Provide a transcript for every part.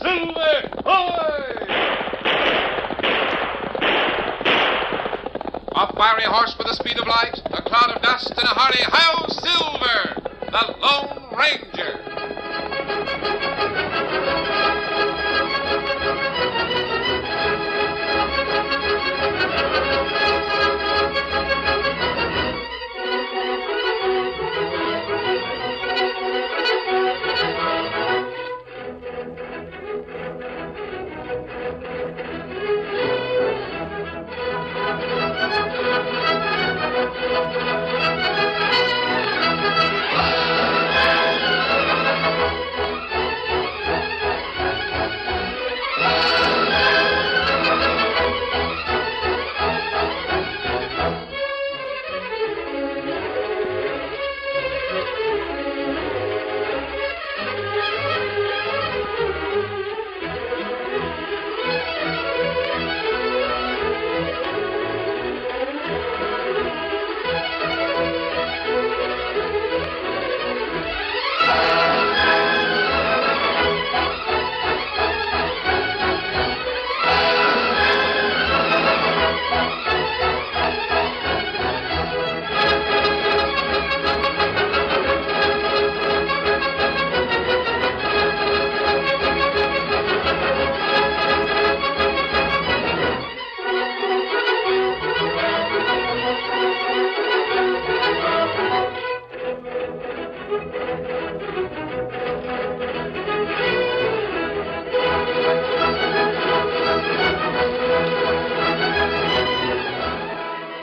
Silver! Hoy! A fiery horse with the speed of light, a cloud of dust, and a hearty hi-yo Silver, the Lone Ranger.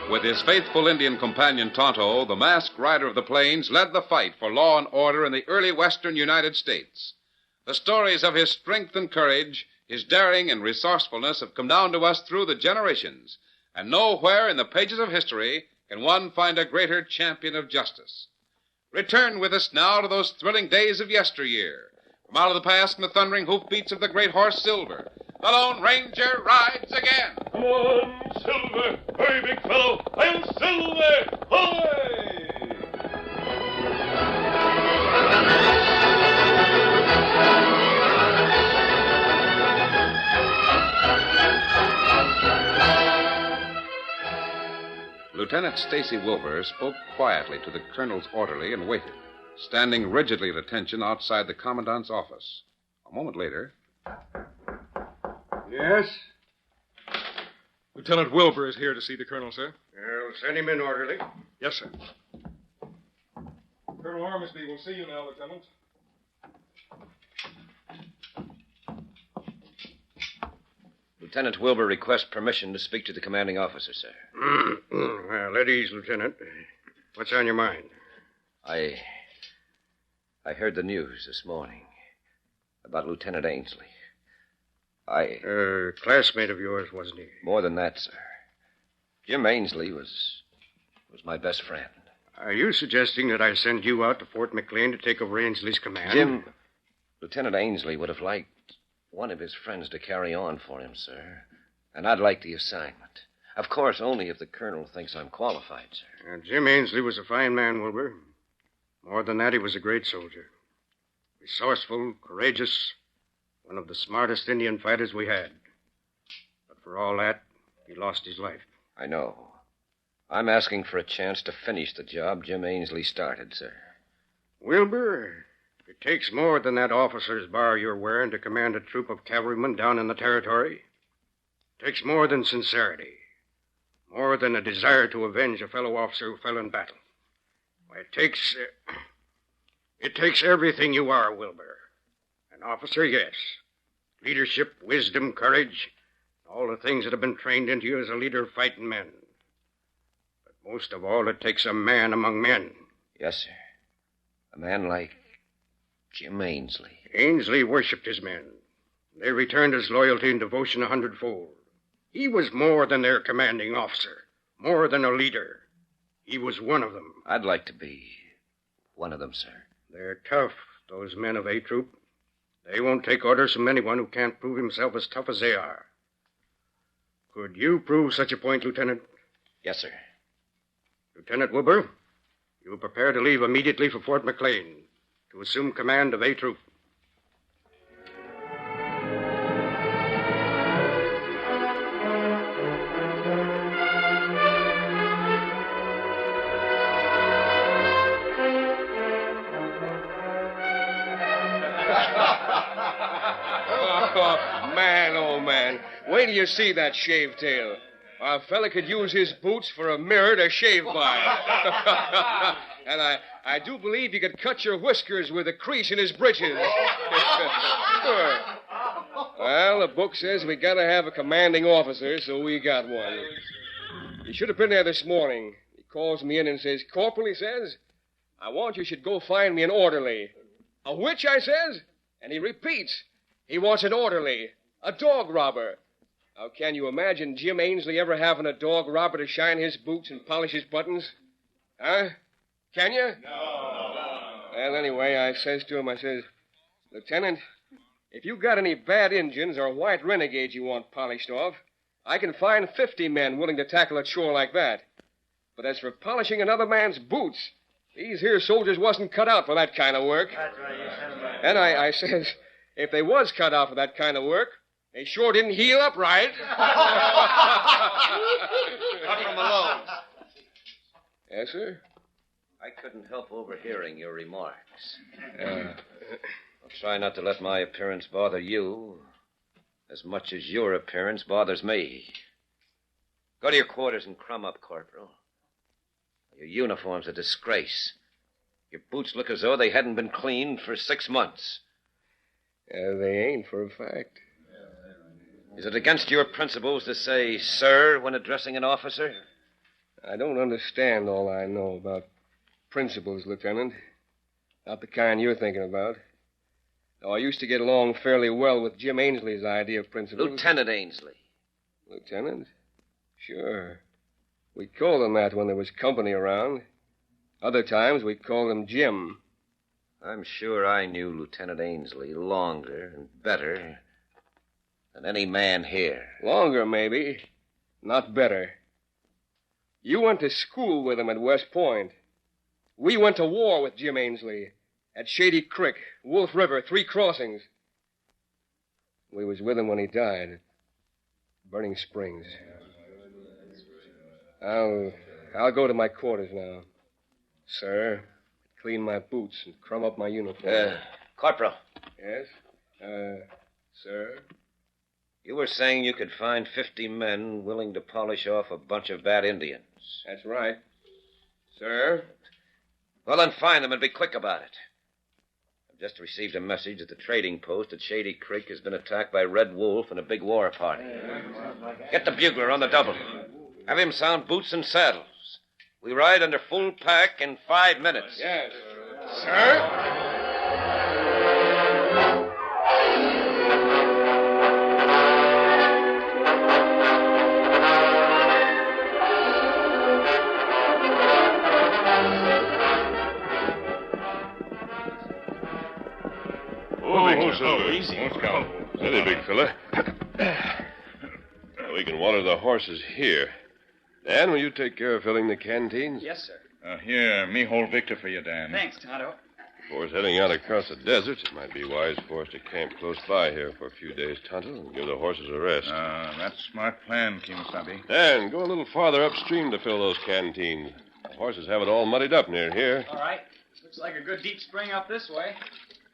With his faithful Indian companion Tonto, the masked rider of the plains led the fight for law and order in the early western United States. The stories of his strength and courage, his daring and resourcefulness have come down to us through the generations, and nowhere in the pages of history can one find a greater champion of justice. Return with us now to those thrilling days of yesteryear. From out of the past and the thundering hoofbeats of the great horse Silver, the Lone Ranger rides again. Come on, Silver! Hurry, big fellow! I'm Silver! Hoy! Lieutenant Stacy Wilbur spoke quietly to the colonel's orderly and waited, standing rigidly at attention outside the commandant's office. A moment later... Yes? Lieutenant Wilbur is here to see the colonel, sir. Well, send him in, orderly. Yes, sir. Colonel Ormsby will see you now, Lieutenant. Lieutenant Wilbur requests permission to speak to the commanding officer, sir. Well, at ease, Lieutenant. What's on your mind? I heard the news this morning about Lieutenant Ainsley. Classmate of yours, wasn't he? More than that, sir. Jim Ainsley was my best friend. Are you suggesting that I send you out to Fort McLean to take over Ainsley's command? Lieutenant Ainsley would have liked one of his friends to carry on for him, sir. And I'd like the assignment. Of course, only if the colonel thinks I'm qualified, sir. Jim Ainsley was a fine man, Wilbur. More than that, he was a great soldier. Resourceful, courageous, one of the smartest Indian fighters we had. But for all that, he lost his life. I know. I'm asking for a chance to finish the job Jim Ainsley started, sir. Wilbur, it takes more than that officer's bar you're wearing to command a troop of cavalrymen down in the territory. It takes more than sincerity. More than a desire to avenge a fellow officer who fell in battle. Why, it takes everything you are, Wilbur. An officer, yes. Leadership, wisdom, courage, all the things that have been trained into you as a leader of fighting men. But most of all, it takes a man among men. Yes, sir. A man like Jim Ainsley. Ainsley worshipped his men. They returned his loyalty and devotion 100-fold. He was more than their commanding officer, more than a leader. He was one of them. I'd like to be one of them, sir. They're tough, those men of A Troop. They won't take orders from anyone who can't prove himself as tough as they are. Could you prove such a point, Lieutenant? Yes, sir. Lieutenant Wilbur, you prepare to leave immediately for Fort McLean to assume command of A Troop. man, oh, man. Wait till you see that shaved tail. A fella could use his boots for a mirror to shave by. And I do believe you could cut your whiskers with a crease in his breeches. Sure. Well, the book says we gotta have a commanding officer, so we got one. He should have been there this morning. He calls me in and says, Corporal, he says, I want you should go find me an orderly. A which, I says? And he repeats, he wants an orderly, a dog robber. Now, can you imagine Jim Ainsley ever having a dog robber to shine his boots and polish his buttons? Huh? Can you? No. Well, anyway, I says to him, I says, Lieutenant, if you got any bad Injuns or white renegades you want polished off, I can find 50 men willing to tackle a chore like that. But as for polishing another man's boots, these here soldiers wasn't cut out for that kind of work. That's right, you said that. And I says, if they was cut out for that kind of work, they sure didn't heal up right. Not from Malone. Yes, sir? I couldn't help overhearing your remarks. I'll try not to let my appearance bother you as much as your appearance bothers me. Go to your quarters and crumb up, Corporal. Your uniform's a disgrace. Your boots look as though they hadn't been cleaned for 6 months. They ain't, for a fact. Is it against your principles to say, sir, when addressing an officer? I don't understand all I know about principles, Lieutenant. Not the kind you're thinking about. Though I used to get along fairly well with Jim Ainsley's idea of principles. Lieutenant Ainsley. Lieutenant? Sure. We called him that when there was company around. Other times we called him Jim. I'm sure I knew Lieutenant Ainsley longer and better than any man here. Longer, maybe. Not better. You went to school with him at West Point. We went to war with Jim Ainsley at Shady Creek, Wolf River, 3 Crossings. We was with him when he died at Burning Springs. I'll go to my quarters now. Sir, clean my boots and crumb up my uniform. Corporal. Yes? Sir? You were saying you could find 50 men willing to polish off a bunch of bad Indians. That's right. Sir? Well, then find them and be quick about it. I've just received a message that the trading post at Shady Creek has been attacked by Red Wolf and a big war party. Get the bugler on the double. Have him sound boots and saddles. We ride under full pack in 5 minutes. Yes. Sir? Easy. Steady, big fella. We can water the horses here. Dan, will you take care of filling the canteens? Yes, sir. Here, me hold Victor for you, Dan. Thanks, Tonto. Before heading out across the desert, it might be wise for us to camp close by here for a few days, Tonto, and give the horses a rest. That's a smart plan, Kimasabi. Dan, go a little farther upstream to fill those canteens. The horses have it all muddied up near here. All right. Looks like a good deep spring up this way.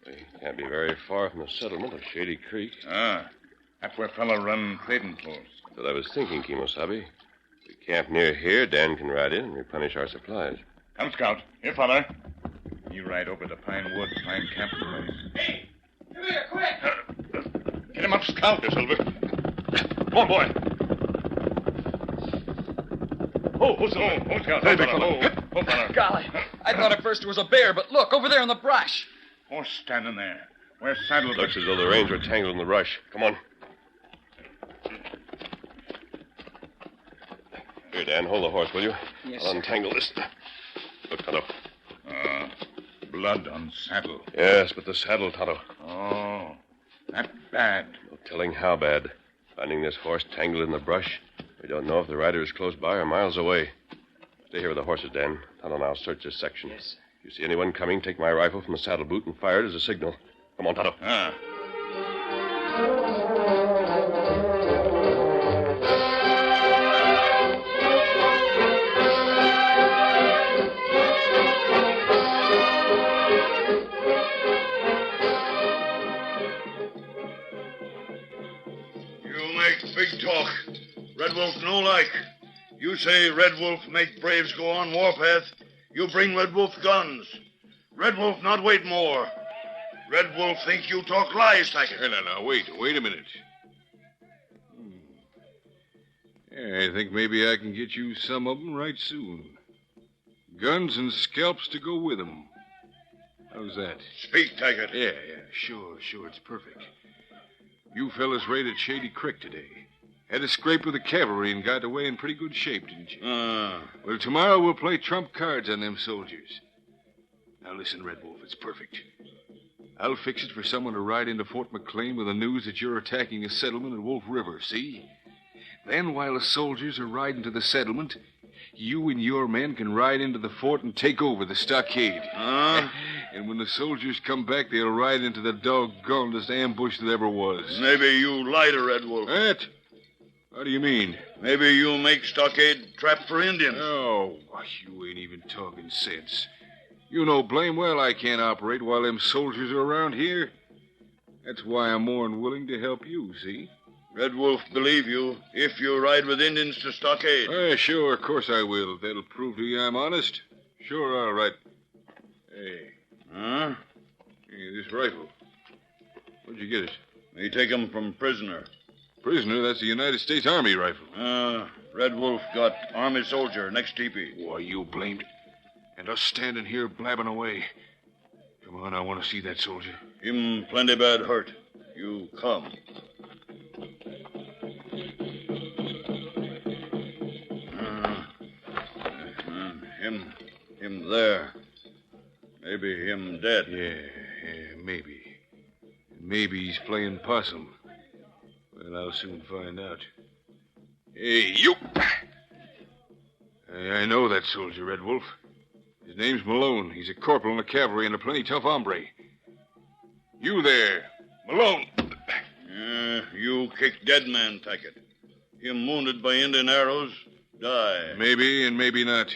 We can't be very far from the settlement of Shady Creek. That's where fella run trading post. That's what I was thinking, Kimosabe. If we camp near here, Dan can ride in and replenish our supplies. Come, Scout. Here, fella. You ride over to Pine Woods, find camping place. Hey, come here, quick. Get him up, Scout, there, Silver. Come on, boy. Oh, Silver. Oh, Scout. Hey, big fellow. Oh, fella. Golly, I thought at first it was a bear, but look, over there in the brush. Horse standing there. Where's Saddle? Looks as though the reins were tangled in the brush. Come on. Here, Dan, hold the horse, will you? Yes, I'll sir. untangle this. Look, Tonto. Blood on saddle. Yes, but the saddle, Tonto. Oh, that bad. No telling how bad. Finding this horse tangled in the brush, we don't know if the rider is close by or miles away. Stay here with the horses, Dan. Tonto and I'll search this section. Yes, sir. If you see anyone coming, take my rifle from the saddle boot and fire it as a signal. Come on, Tonto. You make big talk. Red Wolf no like. You say Red Wolf make braves go on warpath. You bring Red Wolf guns. Red Wolf not wait more. Red Wolf think you talk lies, Tackett. Hey, now, wait a minute. Yeah, I think maybe I can get you some of them right soon. Guns and scalps to go with them. How's that? Speak, Tackett. Yeah, sure, it's perfect. You fellas raided Shady Creek today. Had a scrape with the cavalry and got away in pretty good shape, didn't you? Well, tomorrow we'll play trump cards on them soldiers. Now listen, Red Wolf, it's perfect. I'll fix it for someone to ride into Fort McLean with the news that you're attacking a settlement at Wolf River, see? Then, while the soldiers are riding to the settlement, you and your men can ride into the fort and take over the stockade. And when the soldiers come back, they'll ride into the doggonedest ambush that ever was. Maybe you lie to Red Wolf. What? What do you mean? Maybe you make stockade trap for Indians. Oh, you ain't even talking sense. You know blame well I can't operate while them soldiers are around here. That's why I'm more than willing to help you, see? Red Wolf believe you if you ride with Indians to stockade. Sure, of course I will. That'll prove to you I'm honest. Sure, all right. Hey. Huh? Hey, this rifle. Where'd you get it? Me take him from prisoner. Prisoner? That's the United States Army rifle. Red Wolf got Army soldier next teepee. Why, you blamed. And us standing here blabbing away. Come on, I want to see that soldier. Him plenty bad hurt. You come. Him there. Maybe him dead. Yeah, maybe. Maybe he's playing possum. Well, I'll soon find out. Hey, you! I know that soldier, Red Wolf. His name's Malone. He's a corporal in the cavalry and a plenty tough hombre. You there, Malone. You kick dead man, Tackett. Him wounded by Indian arrows, die. Maybe and maybe not.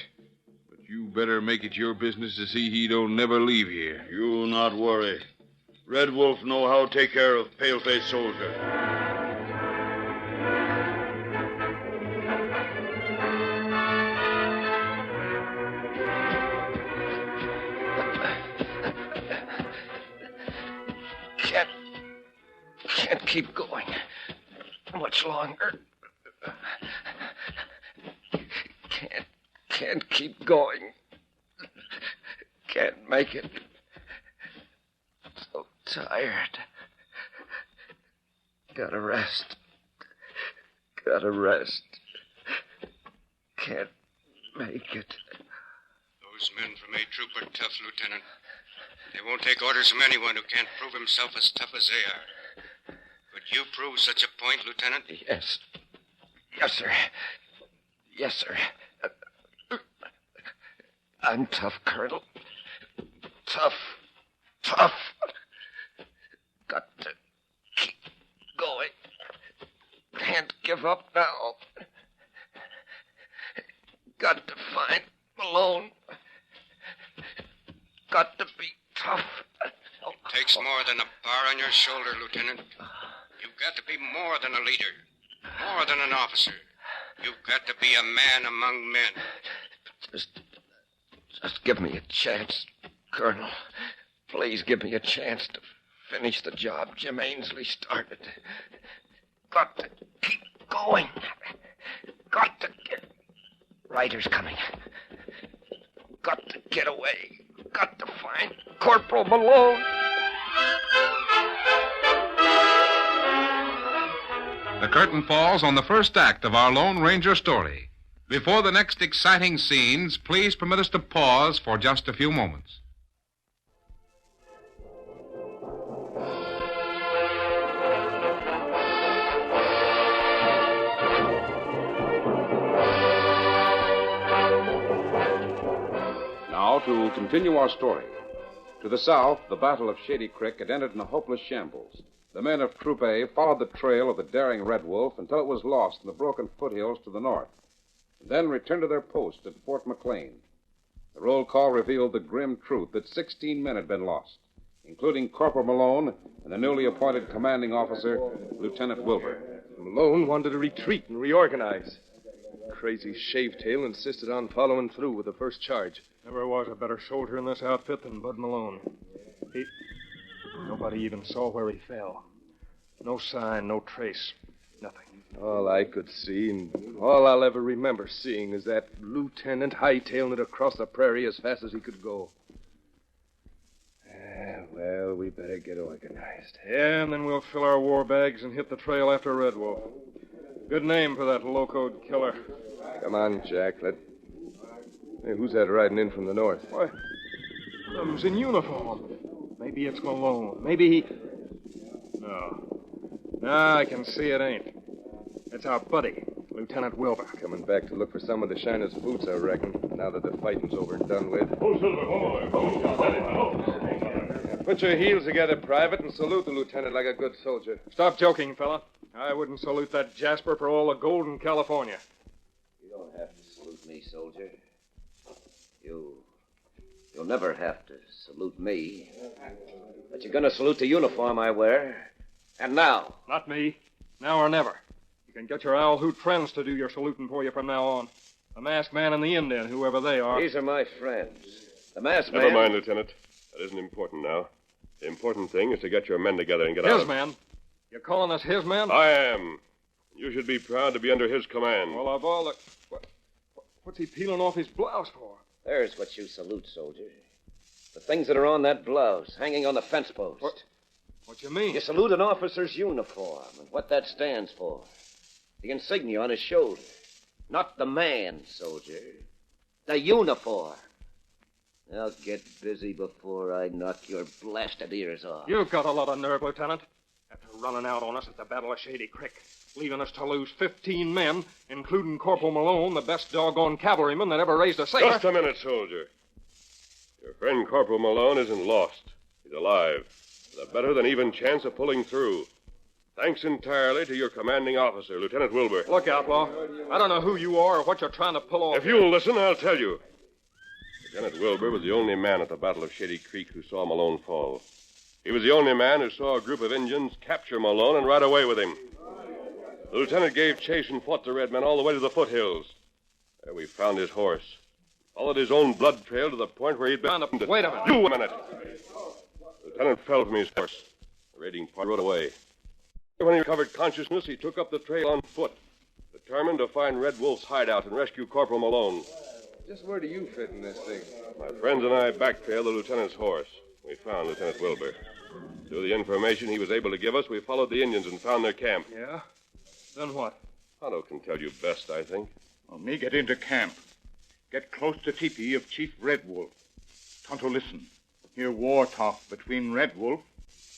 But you better make it your business to see he don't never leave here. You not worry. Red Wolf know how to take care of pale-faced soldier. Can't keep going much longer. Can't keep going. Can't make it. So tired. Gotta rest. Can't make it. Those men from A Troop are tough, Lieutenant. They won't take orders from anyone who can't prove himself as tough as they are. Could you prove such a point, Lieutenant? Yes. Yes, sir. I'm tough, Colonel. Tough. Got to keep going. Can't give up now. Got to find Malone. Got to be tough. It takes more than a bar on your shoulder, Lieutenant. You've got to be more than a leader, more than an officer. You've got to be a man among men. Just give me a chance, Colonel. Please give me a chance to finish the job Jim Ainsley started. Got to keep going. Got to get... Riders coming. Got to get away. Got to find Corporal Malone. The curtain falls on the first act of our Lone Ranger story. Before the next exciting scenes, please permit us to pause for just a few moments. Now, to continue our story. To the south, the Battle of Shady Creek had ended in a hopeless shambles. The men of Troop A followed the trail of the daring Red Wolf until it was lost in the broken foothills to the north, and then returned to their post at Fort McLean. The roll call revealed the grim truth that 16 men had been lost, including Corporal Malone and the newly appointed commanding officer, Lieutenant Wilbur. Malone wanted to retreat and reorganize. Crazy Shavetail insisted on following through with the first charge. Never was a better soldier in this outfit than Bud Malone. Nobody even saw where he fell. No sign, no trace. Nothing. All I could see, and all I'll ever remember seeing, is that lieutenant hightailing it across the prairie as fast as he could go. Well, we better get organized. Yeah, and then we'll fill our war bags and hit the trail after Red Wolf. Good name for that locoed killer. Come on, Jack. Hey, who's that riding in from the north? Why, them's in uniform. Maybe it's Malone. Maybe he... No, I can see it ain't. It's our buddy, Lieutenant Wilbur. Coming back to look for someone to shine his boots, I reckon, now that the fighting's over and done with. Put your heels together, Private, and salute the lieutenant like a good soldier. Stop joking, fella. I wouldn't salute that Jasper for all the gold in California. You don't have to salute me, soldier. You'll never have to salute me. But you're going to salute the uniform I wear. And now. Not me. Now or never. You can get your owl hoot friends to do your saluting for you from now on. The masked man and the Indian, whoever they are. These are my friends. The masked man... Never mind, Lieutenant. That isn't important now. The important thing is to get your men together and get out. His men? You're calling us his men? I am. You should be proud to be under his command. Well, of all the... What's he peeling off his blouse for? There's what you salute, soldier. The things that are on that blouse, hanging on the fence post. What you mean? You salute an officer's uniform and what that stands for. The insignia on his shoulder. Not the man, soldier. The uniform. Now get busy before I knock your blasted ears off. You've got a lot of nerve, Lieutenant. After running out on us at the Battle of Shady Creek, leaving us to lose 15 men, including Corporal Malone, the best doggone cavalryman that ever raised a saber. Just a minute, soldier. Your friend Corporal Malone isn't lost. He's alive, with a better than even chance of pulling through. Thanks entirely to your commanding officer, Lieutenant Wilbur. Look, Outlaw. I don't know who you are or what you're trying to pull off. If you'll listen, I'll tell you. Lieutenant Wilbur was the only man at the Battle of Shady Creek who saw Malone fall. He was the only man who saw a group of Indians capture Malone and ride away with him. The lieutenant gave chase and fought the red men all the way to the foothills. There we found his horse. Followed his own blood trail to the point where he'd been... Wait a minute. You a minute. The lieutenant fell from his horse. The raiding party rode away. When he recovered consciousness, he took up the trail on foot, determined to find Red Wolf's hideout and rescue Corporal Malone. Just where do you fit in this thing? My friends and I backtrailed the lieutenant's horse. We found Lieutenant Wilbur. Through the information he was able to give us, we followed the Indians and found their camp. Yeah? Then what? Tonto can tell you best, I think. Well, me get into camp. Get close to teepee of Chief Red Wolf. Tonto, listen. Hear war talk between Red Wolf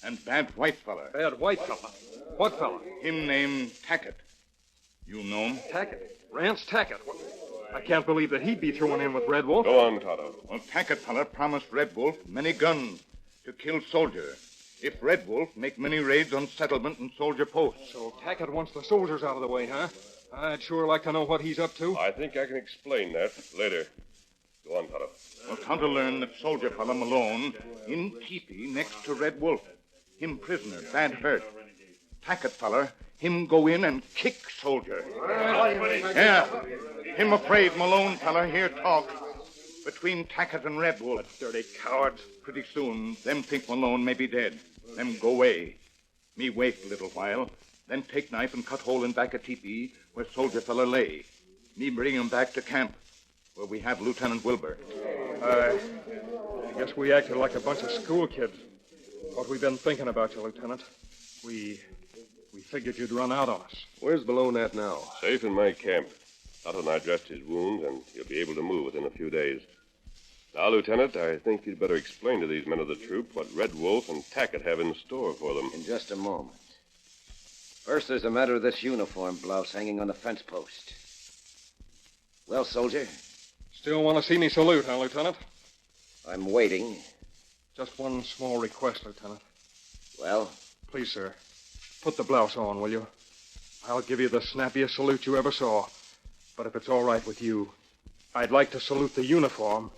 and bad white fella. Bad white fella? What fella? Him named Tackett. You know him? Tackett? Rance Tackett? I can't believe that he'd be thrown in with Red Wolf. Go on, Tonto. Well, Tackett fella promised Red Wolf many guns to kill soldier if Red Wolf make many raids on settlement and soldier posts. So Tackett wants the soldiers out of the way, huh? I'd sure like to know what he's up to. I think I can explain that later. Go on, Tonto. Well, Tonto learned that soldier fella Malone in teepee next to Red Wolf. Him prisoner, bad hurt. Tackett fella, him go in and kick soldier. Yeah. Him afraid Malone fella hear talk between Tackett and Red Wolf. Dirty cowards. Pretty soon, them think Malone may be dead. Them go away. Me wait a little while, then take knife and cut hole in back of teepee where soldier fella lay. Me bring him back to camp, where we have Lieutenant Wilbur. I guess we acted like a bunch of school kids. What we've been thinking about you, Lieutenant. We figured you'd run out on us. Where's Malone at now? Safe in my camp. Tonto and I dressed his wounds, and he'll be able to move within a few days. Now, Lieutenant, I think you'd better explain to these men of the troop what Red Wolf and Tackett have in store for them. In just a moment. First, there's the matter of this uniform blouse hanging on the fence post. Well, soldier? Still want to see me salute, huh, Lieutenant? I'm waiting. Just one small request, Lieutenant. Well? Please, sir. Put the blouse on, will you? I'll give you the snappiest salute you ever saw. But if it's all right with you, I'd like to salute the uniform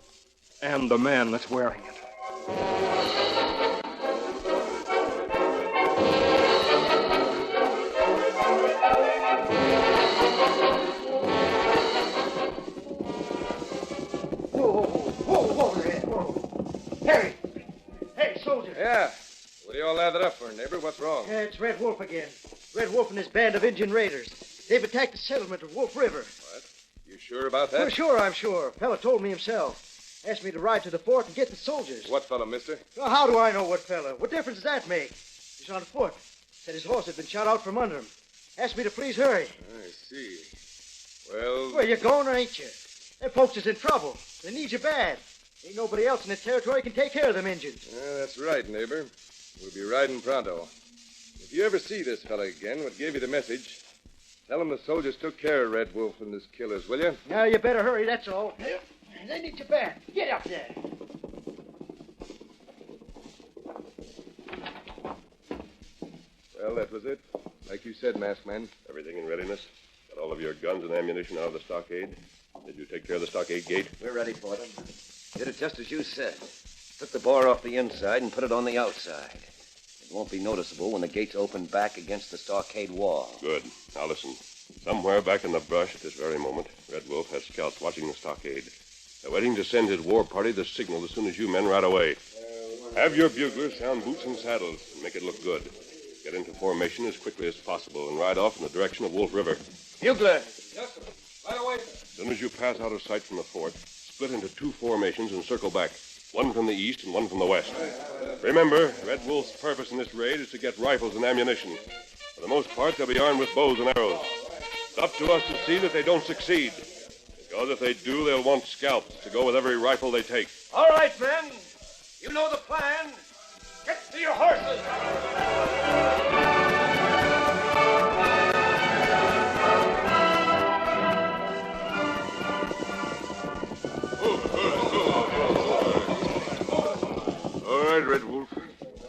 and the man that's wearing it. of Indian raiders. They've attacked the settlement of Wolf River. What? You sure about that? Well, sure, I'm sure. Fella told me himself. Asked me to ride to the fort and get the soldiers. What fellow, mister? Well, how do I know what fella? What difference does that make? He's on foot. Said his horse had been shot out from under him. Asked me to please hurry. I see. Well... Well, you're going or ain't you? Them folks is in trouble. They need you bad. Ain't nobody else in the territory can take care of them Injuns. Yeah, that's right, neighbor. We'll be riding pronto. If you ever see this fella again, what gave you the message, tell him the soldiers took care of Red Wolf and his killers, will you? Now, you better hurry, that's all. They need you bad. Get up there. Well, that was it. Like you said, masked man. Everything in readiness? Got all of your guns and ammunition out of the stockade? Did you take care of the stockade gate? We're ready for them. Did it just as you said. Took the bar off the inside and put it on the outside. It won't be noticeable when the gate's opened back against the stockade wall. Good. Now listen. Somewhere back in the brush at this very moment, Red Wolf has scouts watching the stockade. They're waiting to send his war party the signal as soon as you men ride away. Have your buglers sound boots and saddles and make it look good. Get into formation as quickly as possible and ride off in the direction of Wolf River. Bugler. Yes, sir. Right away, sir. As soon as you pass out of sight from the fort, split into 2 formations and circle back. One from the east and one from the west. Remember, Red Wolf's purpose in this raid is to get rifles and ammunition. For the most part, they'll be armed with bows and arrows. It's up to us to see that they don't succeed. Because if they do, they'll want scalps to go with every rifle they take. All right, men. You know the plan. Get to your horses. All right, Red Wolf.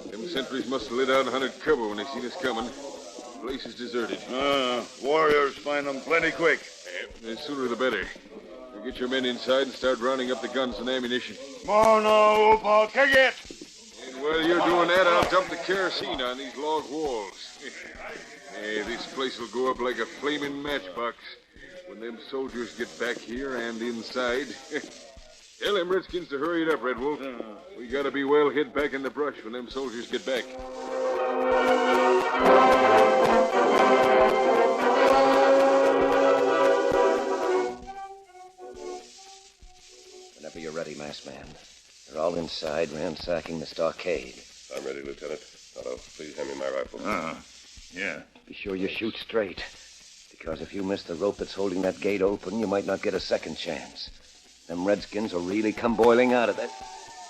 Them sentries must have lit out and hunted cover when they seen us coming. The place is deserted. Warriors find them plenty quick. The sooner the better. You get your men inside and start rounding up the guns and ammunition. Come on now, Wolf. I'll kick it. And while you're doing that, I'll dump the kerosene on these log walls. This place will go up like a flaming matchbox when them soldiers get back here and inside. Tell them Redskins to hurry it up, Red Wolf. We gotta be well hid back in the brush when them soldiers get back. Whenever you're ready, masked man. They're all inside, ransacking the stockade. I'm ready, Lieutenant. Otto, please hand me my rifle. Yeah. Be sure you shoot straight. Because if you miss the rope that's holding that gate open, you might not get a second chance. Them Redskins will really come boiling out of that.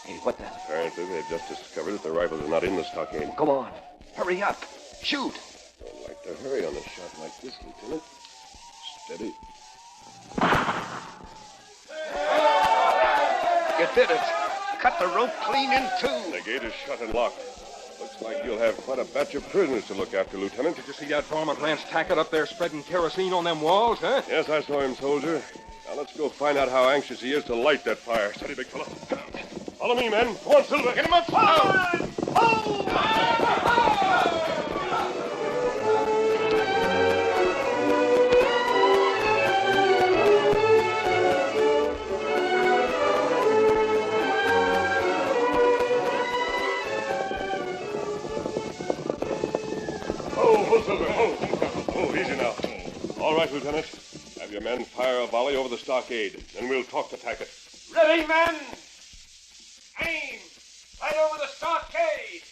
Hey, what the? Apparently, they've just discovered that the rifles are not in the stockade. Come on. Hurry up. Shoot. Don't like to hurry on a shot like this, Lieutenant. Steady. You did it. Cut the rope clean in two. The gate is shut and locked. Looks like you'll have quite a batch of prisoners to look after, Lieutenant. Did you see that Farmer Lance Tackett up there spreading kerosene on them walls, huh? Yes, I saw him, soldier. Now let's go find out how anxious he is to light that fire. Steady, big fella. Follow me, men. Come on, Silver. Get him up. Oh, Silver. Oh, easy now. All right, Lieutenant. Have your men fire a volley over the stockade. Then we'll talk to Tackett. Ready, men. Aim. Right over the stockade.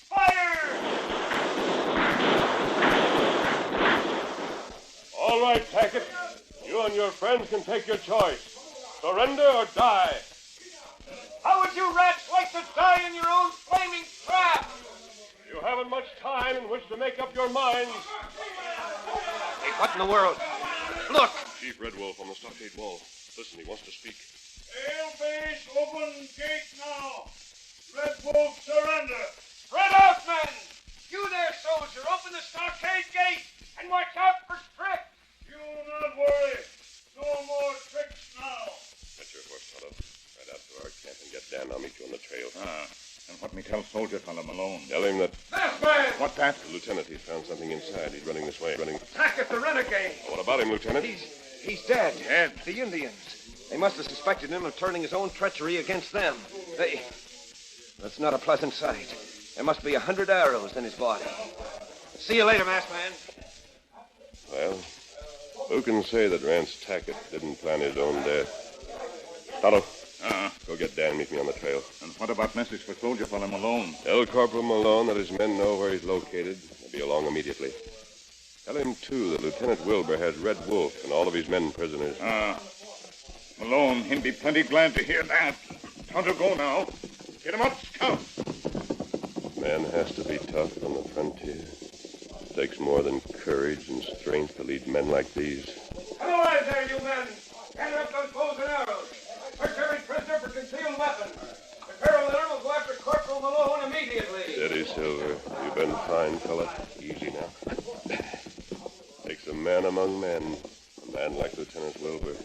Fire! All right, Tackett. You and your friends can take your choice. Surrender or die. How would you rats like to die in your own flaming trap? You haven't much time in which to make up your minds. Hey, what in the world? Look! Chief Red Wolf on the stockade wall. Listen, he wants to speak. Paleface, open gate now. Red Wolf, surrender. Spread out, men. You there, soldier, open the stockade gate and watch out for tricks. You not worry. No more tricks now. Get your horse, Toto. Right out to our camp and get Dan. I'll meet you on the trail. And what me tell soldier fellow Malone? Tell him that... Masked man! What that? The lieutenant, he's found something inside. He's running this way. Tackett the renegade. What about him, Lieutenant? He's dead. Dead? The Indians. They must have suspected him of turning his own treachery against them. That's not a pleasant sight. There must be 100 arrows in his body. See you later, masked man. Who can say that Rance Tackett didn't plan his own death? Tonto, go get Dan and meet me on the trail. And what about message for soldier fellow Malone? Tell Corporal Malone that his men know where he's located. They'll be along immediately. Tell him, too, that Lieutenant Wilbur has Red Wolf and all of his men prisoners. Malone, he'll be plenty glad to hear that. Tonto, go now. Get him up, scout. Man has to be tough on the frontier. It takes more than courage and strength to lead men like these. Otherwise there, you men. Gather up those bows and arrows. Search every prisoner for concealed weapons. The Colonel and will go after Corporal Malone immediately. Steady, Silver. You've been fine, fella. Easy now. Takes a man among men. A man like Lieutenant Wilbur.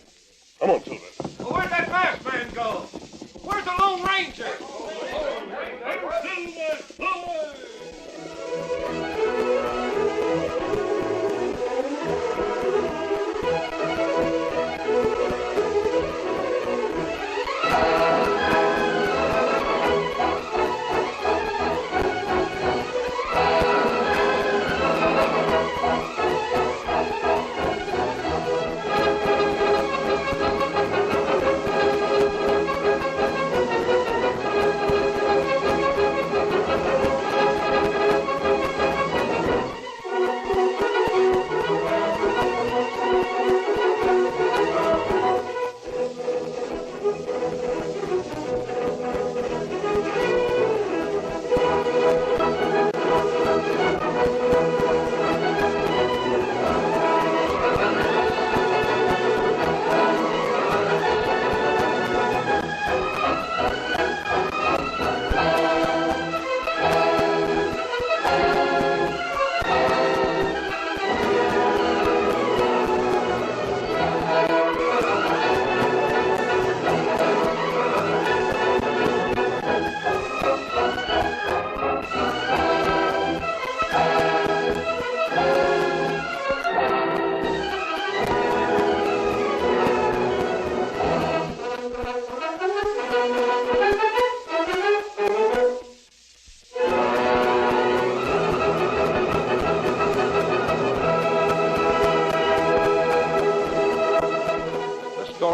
Come on, Silver. Well, where'd that masked man go? Where's the Lone Ranger?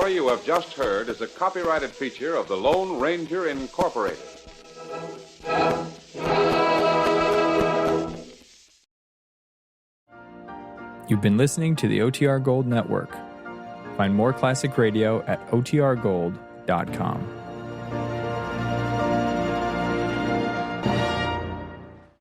You have just heard is a copyrighted feature of the Lone Ranger Incorporated. You've been listening to the OTR Gold Network. Find more classic radio at otrgold.com.